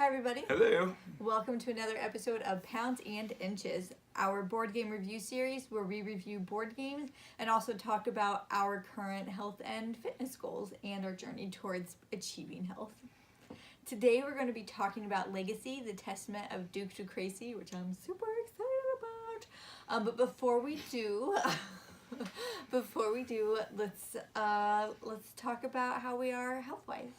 Hi everybody. Hello. Welcome to another episode of Pounds and Inches, our board game review series where we review board games and also talk about our current health and fitness goals and our journey towards achieving health. Today we're going to be talking about Legacy, the Testament of Duke to Crecy, which I'm super excited about. But before we do, let's talk about how we are health-wise.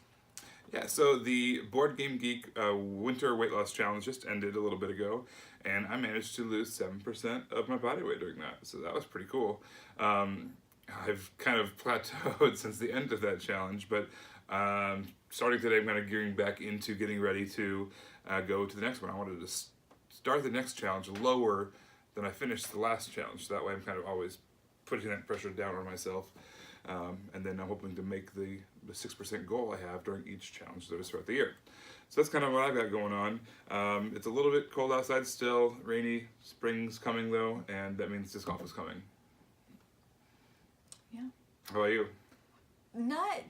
Yeah, so the Board Game Geek Winter Weight Loss Challenge just ended a little bit ago, and I managed to lose 7% of my body weight during that, so that was pretty cool. I've kind of plateaued since the end of that challenge, but starting today I'm kind of gearing back into getting ready to go to the next one. I wanted to start the next challenge lower than I finished the last challenge, so that way I'm kind of always putting that pressure down on myself. And then I'm hoping to make the 6% goal I have during each challenge that is throughout the year. So that's kind of what I've got going on. It's a little bit cold outside still, rainy, spring's coming though, and that means disc golf is coming. Yeah. How about you? Not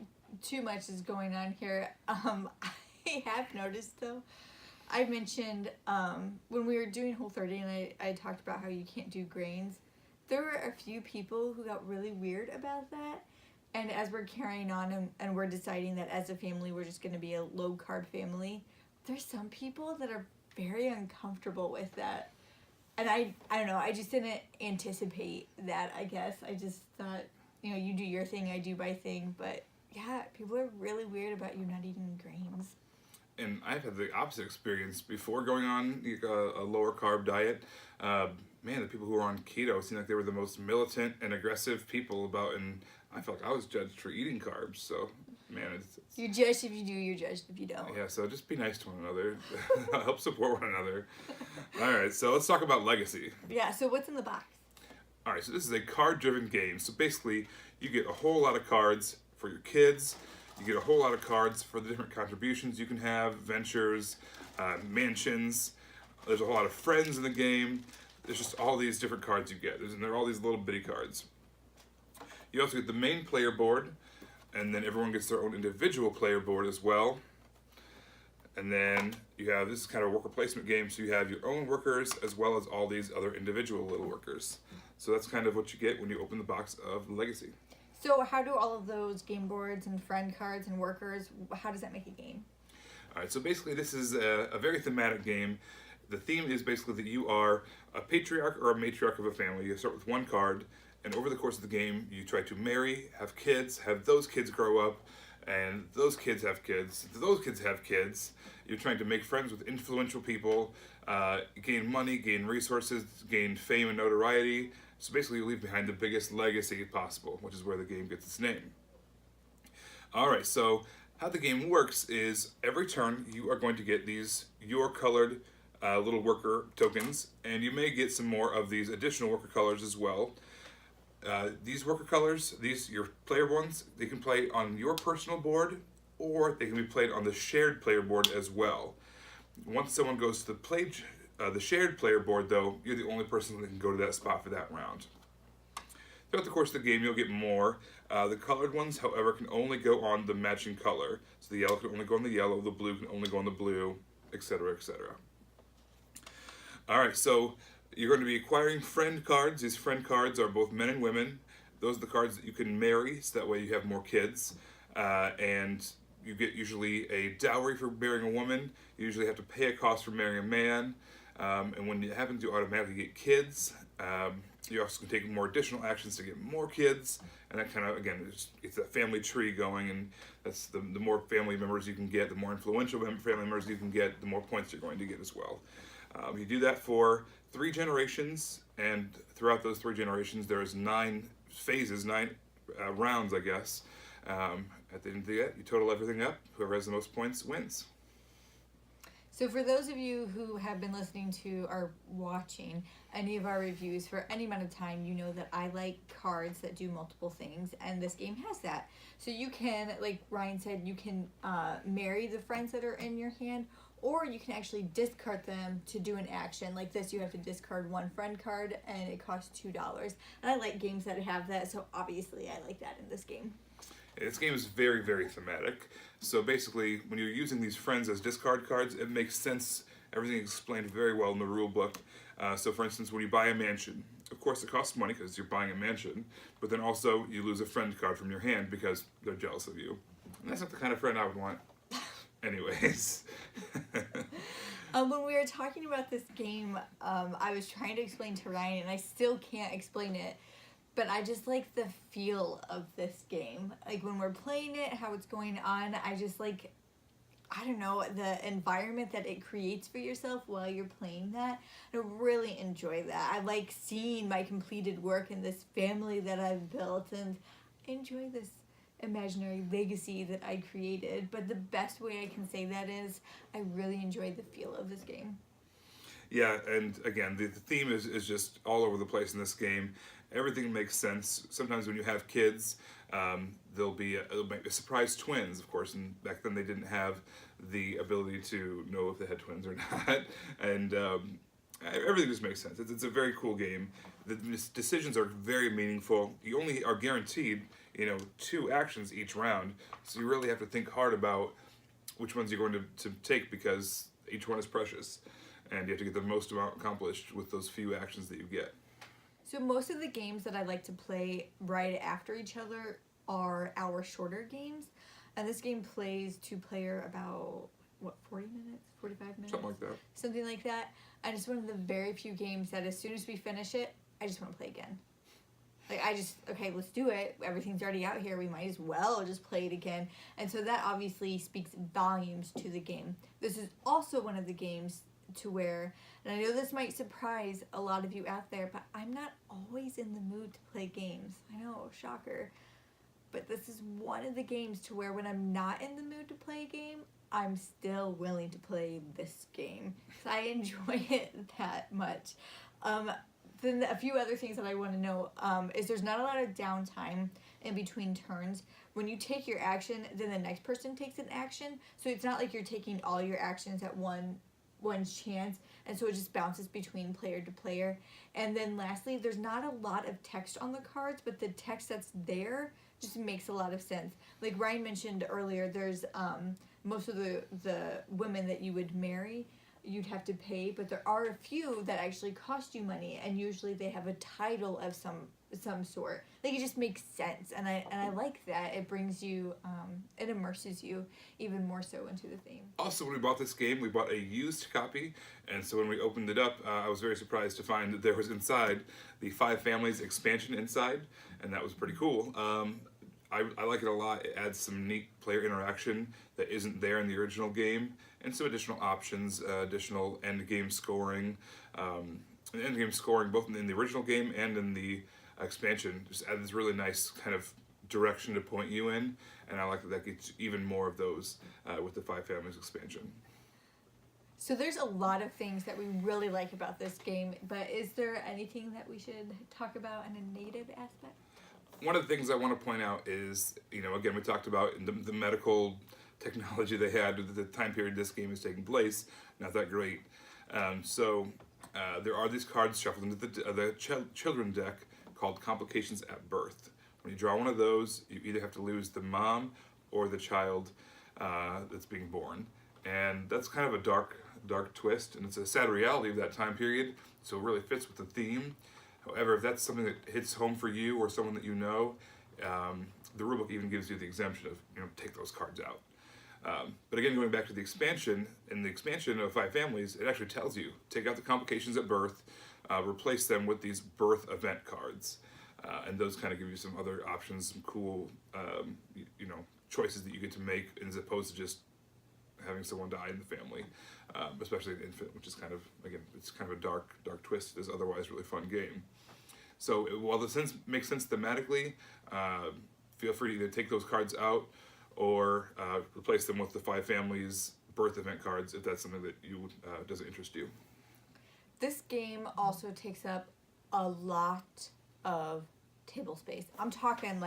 too much is going on here. I have noticed though, I mentioned when we were doing Whole30 and I talked about how you can't do grains. There were a few people who got really weird about that, and as we're carrying on and we're deciding that as a family we're just going to be a low-carb family, there's some people that are very uncomfortable with that, and I don't know, I just didn't anticipate that, I guess. I just thought, you do your thing, I do my thing, but yeah, people are really weird about you not eating grains. And I've had the opposite experience before going on a lower carb diet. Man, the people who were on keto seemed like they were the most militant and aggressive people about, and I felt like I was judged for eating carbs. So, man, it's You're judged if you do, you're judged if you don't. yeah. So just be nice to one another, help support one another. All right, so let's talk about Legacy. Yeah. So what's in the box? All right, so this is a card-driven game. So basically, you get a whole lot of cards for your kids. You get a whole lot of cards for the different contributions you can have, ventures, mansions. There's a whole lot of friends in the game. There's just all these different cards you get. And they're all these little bitty cards. You also get the main player board, and then everyone gets their own individual player board as well. And then you have, this is kind of a worker placement game, so you have your own workers as well as all these other individual little workers. So that's kind of what you get when you open the box of Legacy. So how do all of those game boards and friend cards and workers, how does that make a game? All right, so basically this is a very thematic game. The theme is basically that you are a patriarch or a matriarch of a family. You start with one card, and over the course of the game, you try to marry, have kids, have those kids grow up, and those kids have kids, those kids have kids. You're trying to make friends with influential people, gain money, gain resources, gain fame and notoriety. So basically you leave behind the biggest legacy possible, which is where the game gets its name. All right, so how the game works is every turn you are going to get these your colored little worker tokens, and you may get some more of these additional worker colors as well. These worker colors, your player ones, they can play on your personal board, or they can be played on the shared player board as well. Once someone goes to the shared player board, though, you're the only person that can go to that spot for that round. Throughout the course of the game, you'll get more. The colored ones, however, can only go on the matching color. So the yellow can only go on the yellow, the blue can only go on the blue, etc., etc. All right, so you're going to be acquiring friend cards. These friend cards are both men and women. Those are the cards that you can marry, so that way you have more kids. And you get usually a dowry for marrying a woman. You usually have to pay a cost for marrying a man. And when it happens, you automatically get kids. You also can take more additional actions to get more kids. And that kind of, again, it's a family tree going. And that's the more family members you can get, the more influential family members you can get, the more points you're going to get as well. You do that for 3 generations. And throughout those 3 generations, there's 9 phases, 9 rounds, I guess. At the end of the day, you total everything up. Whoever has the most points wins. So for those of you who have been listening to or watching any of our reviews for any amount of time, you know that I like cards that do multiple things, and this game has that. So you can, like Ryan said, you can marry the friends that are in your hand, or you can actually discard them to do an action. Like this, you have to discard 1 friend card, and it costs $2. And I like games that have that, so obviously I like that in this game. This game is very, very thematic. So basically, when you're using these friends as discard cards, it makes sense. Everything is explained very well in the rule book. So, for instance, when you buy a mansion, of course it costs money because you're buying a mansion, but then also you lose a friend card from your hand because they're jealous of you. And that's not the kind of friend I would want. Anyways. When we were talking about this game, I was trying to explain to Ryan, and I still can't explain it, but I just like the feel of this game. Like, when we're playing it, how it's going on, I just like, I don't know, the environment that it creates for yourself while you're playing that. I really enjoy that. I like seeing my completed work in this family that I've built, and I enjoy this imaginary legacy that I created. But the best way I can say that is I really enjoyed the feel of this game. Yeah, and again, the theme is just all over the place in this game. Everything makes sense. Sometimes when you have kids, there'll be surprise twins, of course, and back then they didn't have the ability to know if they had twins or not. And everything just makes sense. It's a very cool game. The decisions are very meaningful. You only are guaranteed, 2 actions each round, so you really have to think hard about which ones you're going to take because each one is precious, and you have to get the most amount accomplished with those few actions that you get. So most of the games that I like to play right after each other are our shorter games, and this game plays 2-player about 40 minutes, 45 minutes, Something like that. something like that. And it's one of the very few games that as soon as we finish it, I just want to play again. Like, okay, let's do it. Everything's already out here. We might as well just play it again. And so that obviously speaks volumes to the game. This is also one of the games to where, and I know this might surprise a lot of you out there, but I'm not always in the mood to play games. I know, shocker. But this is one of the games to where when I'm not in the mood to play a game, I'm still willing to play this game because I enjoy it that much. Then a few other things that I want to know is there's not a lot of downtime in between turns. When you take your action, then the next person takes an action. So it's not like you're taking all your actions at one's chance, and so it just bounces between player to player. And then lastly, there's not a lot of text on the cards, but the text that's there just makes a lot of sense. Like Ryan mentioned earlier, there's most of the women that you would marry, you'd have to pay, but there are a few that actually cost you money, and usually they have a title of some sort. Like, it just makes sense, and I like that. It brings you, it immerses you even more so into the theme. Also, when we bought this game, we bought a used copy, and so when we opened it up, I was very surprised to find that there was inside the 5 Families expansion inside, and that was pretty cool. I like it a lot. It adds some neat player interaction that isn't there in the original game, and some additional options, additional end game scoring. End game scoring both in the original game and in the expansion just add this really nice kind of direction to point you in, and I like that gets even more of those with the 5 Families expansion. So there's a lot of things that we really like about this game, but is there anything that we should talk about in a negative aspect? One of the things I want to point out is, again, we talked about the medical technology they had at the time period this game is taking place. Not that great. So there are these cards shuffled into the children deck called Complications at Birth. When you draw one of those, you either have to lose the mom or the child that's being born. And that's kind of a dark twist, and it's a sad reality of that time period, so it really fits with the theme. However, if that's something that hits home for you or someone that you know, the rulebook even gives you the exemption of, take those cards out. But again, going back to the expansion, in the expansion of 5 Families, it actually tells you, take out the Complications at Birth, replace them with these birth event cards. And those kind of give you some other options, some cool, choices that you get to make as opposed to just having someone die in the family, especially an infant, which is kind of, again, it's kind of a dark twist to this otherwise really fun game. So while the sense makes sense thematically, feel free to either take those cards out or replace them with the 5 Families birth event cards if that's something that you doesn't interest you. This game also takes up a lot of table space. I'm talking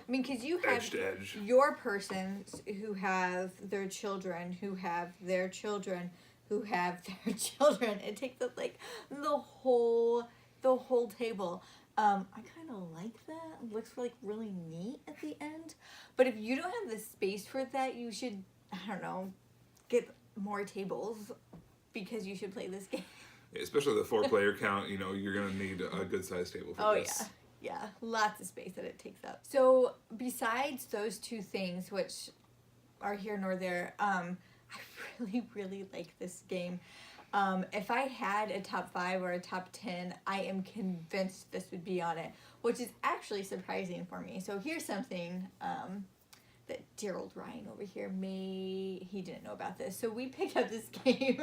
because you have Edge to edge. your persons who have their children, who have their children, who have their children. It takes up the whole table. I kind of like that. It looks like really neat at the end. But if you don't have the space for that, you should, I don't know, get more tables because you should play this game. Especially the 4-player count, you know, you're going to need a good sized table for this. Oh, yeah. Yeah, lots of space that it takes up. So besides those two things, which are here nor there, I really, really like this game. If I had a top 5 or a top 10, I am convinced this would be on it, which is actually surprising for me. So here's something that Gerald Ryan over here he didn't know about this. So we picked up this game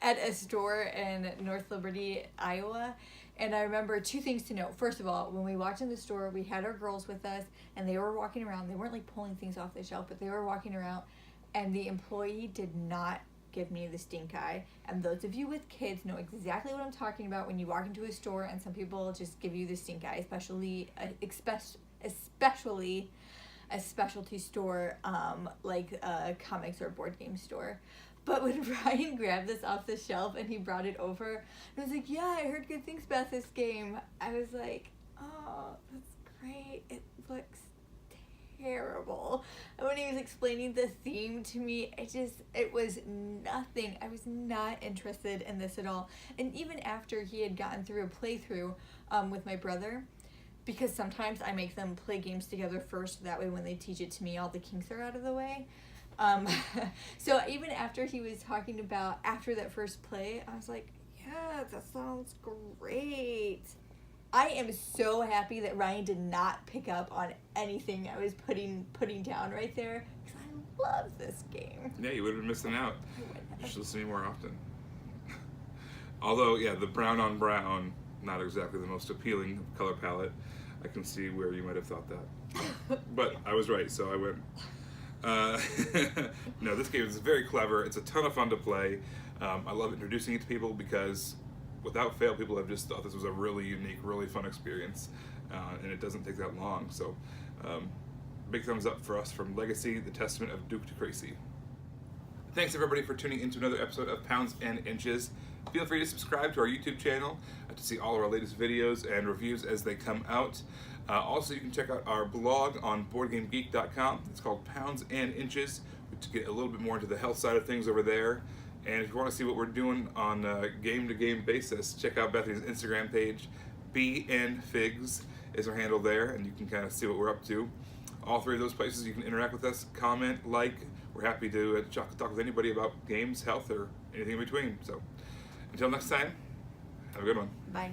at a store in North Liberty, Iowa. And I remember 2 things to note. First of all, when we walked in the store, we had our girls with us, and they were walking around. They weren't like pulling things off the shelf, but they were walking around, and the employee did not give me the stink eye. And those of you with kids know exactly what I'm talking about when you walk into a store and some people just give you the stink eye, especially a specialty store like a comics or board game store. But when Ryan grabbed this off the shelf and he brought it over, and I was like, yeah, I heard good things about this game. I was like, oh, that's great. It looks terrible. And when he was explaining the theme to me, it was nothing. I was not interested in this at all. And even after he had gotten through a playthrough with my brother, because sometimes I make them play games together first, that way when they teach it to me, all the kinks are out of the way. So even after he was talking about after that first play, I was like, yeah, that sounds great. I am so happy that Ryan did not pick up on anything I was putting down right there, because I love this game. Yeah, you would have been missing out. You should listen to me more often. Although, yeah, the brown on brown, not exactly the most appealing color palette. I can see where you might have thought that. But I was right, so I win. No, this game is very clever. It's a ton of fun to play. I love introducing it to people because without fail, people have just thought this was a really unique, really fun experience, and it doesn't take that long. So big thumbs up for us from Legacy, the Testament of Duke to Crecy. Thanks everybody for tuning into another episode of Pounds and Inches. Feel free to subscribe to our YouTube channel to see all of our latest videos and reviews as they come out. Also, you can check out our blog on BoardGameGeek.com. It's called Pounds and Inches, to get a little bit more into the health side of things over there. And if you want to see what we're doing on a game-to-game basis, check out Bethany's Instagram page. BNFigs is her handle there, and you can kind of see what we're up to. All 3 of those places you can interact with us, comment, like. We're happy to talk with anybody about games, health, or anything in between. So until next time, have a good one. Bye.